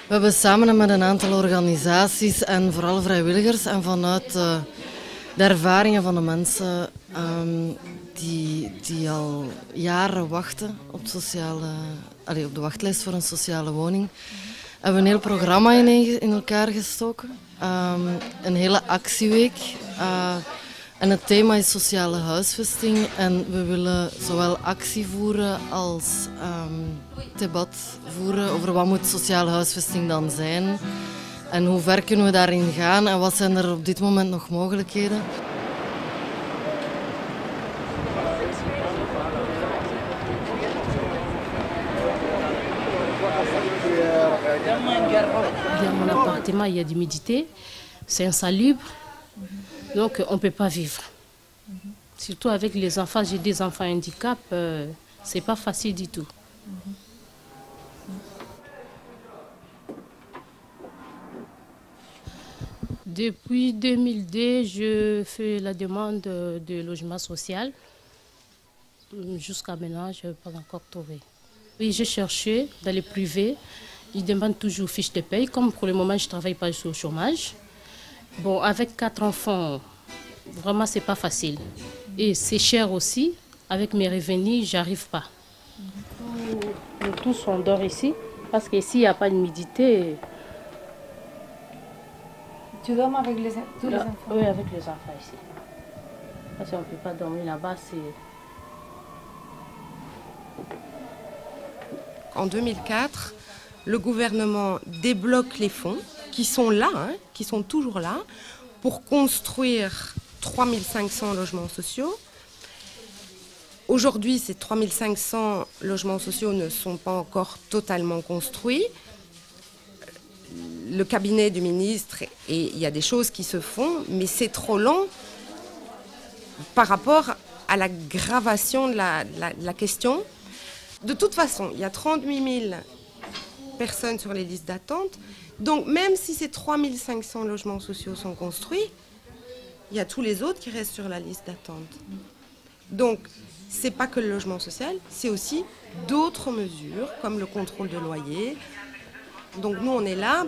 We hebben samen met een aantal organisaties en vooral vrijwilligers en vanuit de ervaringen van de mensen die al jaren wachten op de wachtlijst voor een sociale woning, hebben we een heel programma in elkaar gestoken. Een hele actieweek. En het thema is sociale huisvesting. En we willen zowel actie voeren als debat voeren over wat moet sociale huisvesting dan zijn. En hoe ver kunnen we daarin gaan en wat zijn er op dit moment nog mogelijkheden. Dans mon appartement, il y a d'humidité, c'est insalubre, donc on ne peut pas vivre. Surtout avec les enfants, j'ai des enfants handicap, c'est pas facile du tout. Depuis 2002, je fais la demande de logement social. Jusqu'à maintenant, je n'ai pas encore trouvé. Oui, j'ai cherché dans les privés. Ils demandent toujours fiche de paye. Comme pour le moment, je ne travaille pas, je suis au chômage. Bon, avec 4 enfants, vraiment, ce n'est pas facile. Et c'est cher aussi. Avec mes revenus, je n'arrive pas. Nous tous, on dort ici. Parce qu'ici, il n'y a pas d'humidité. Tu dors avec tous les enfants? Oui, avec les enfants ici. Parce qu'on ne peut pas dormir là-bas, c'est... En 2004, le gouvernement débloque les fonds qui sont là, qui sont toujours là, pour construire 3500 logements sociaux. Aujourd'hui, ces 3500 logements sociaux ne sont pas encore totalement construits. Le cabinet du ministre, et il y a des choses qui se font, mais c'est trop long par rapport à l'aggravation de la question. De toute façon, il y a 38 000 personnes sur les listes d'attente. Donc même si ces 3500 logements sociaux sont construits, il y a tous les autres qui restent sur la liste d'attente. Donc ce n'est pas que le logement social, c'est aussi d'autres mesures comme le contrôle de loyer. Donc nous, on est là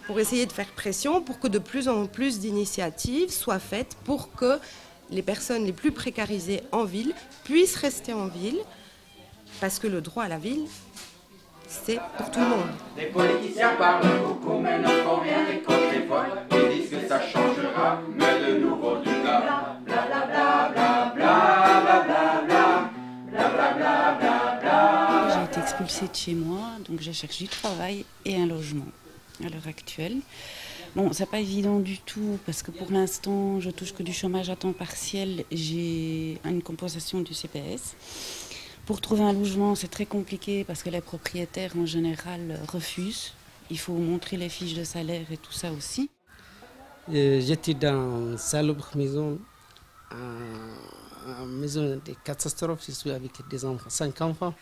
pour essayer de faire pression pour que de plus en plus d'initiatives soient faites pour que les personnes les plus précarisées en ville puissent rester en ville. Parce que le droit à la ville, c'est pour tout le monde. Les politiciens parlent beaucoup, mais ne font rien et quand c'est fort, ils disent que ça changera, mais de nouveau du bla bla bla bla bla bla bla bla bla bla bla bla. J'ai été expulsée de chez moi, donc je cherche du travail et un logement à l'heure actuelle. Bon, c'est pas évident du tout parce que pour l'instant, je touche que du chômage à temps partiel. J'ai une compensation du CPS. Pour trouver un logement, c'est très compliqué parce que les propriétaires en général refusent. Il faut montrer les fiches de salaire et tout ça aussi. J'étais dans une salubre maison, une maison de catastrophe. Je suis avec des enfants, 5 enfants.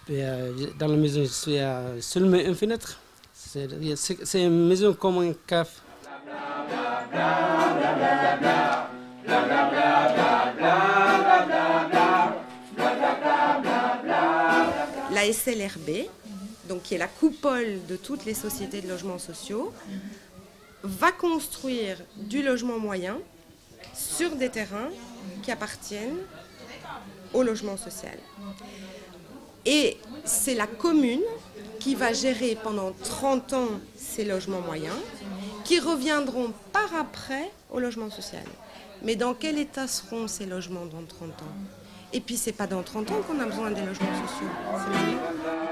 Dans la maison, je suis à seulement une fenêtre. C'est une maison comme un café. La SLRB, donc qui est la coupole de toutes les sociétés de logements sociaux, va construire du logement moyen sur des terrains qui appartiennent au logement social. Et c'est la commune qui va gérer pendant 30 ans ces logements moyens, qui reviendront par après au logement social. Mais dans quel état seront ces logements dans 30 ans ? Et puis, c'est pas dans 30 ans qu'on a besoin des logements sociaux, c'est maintenant.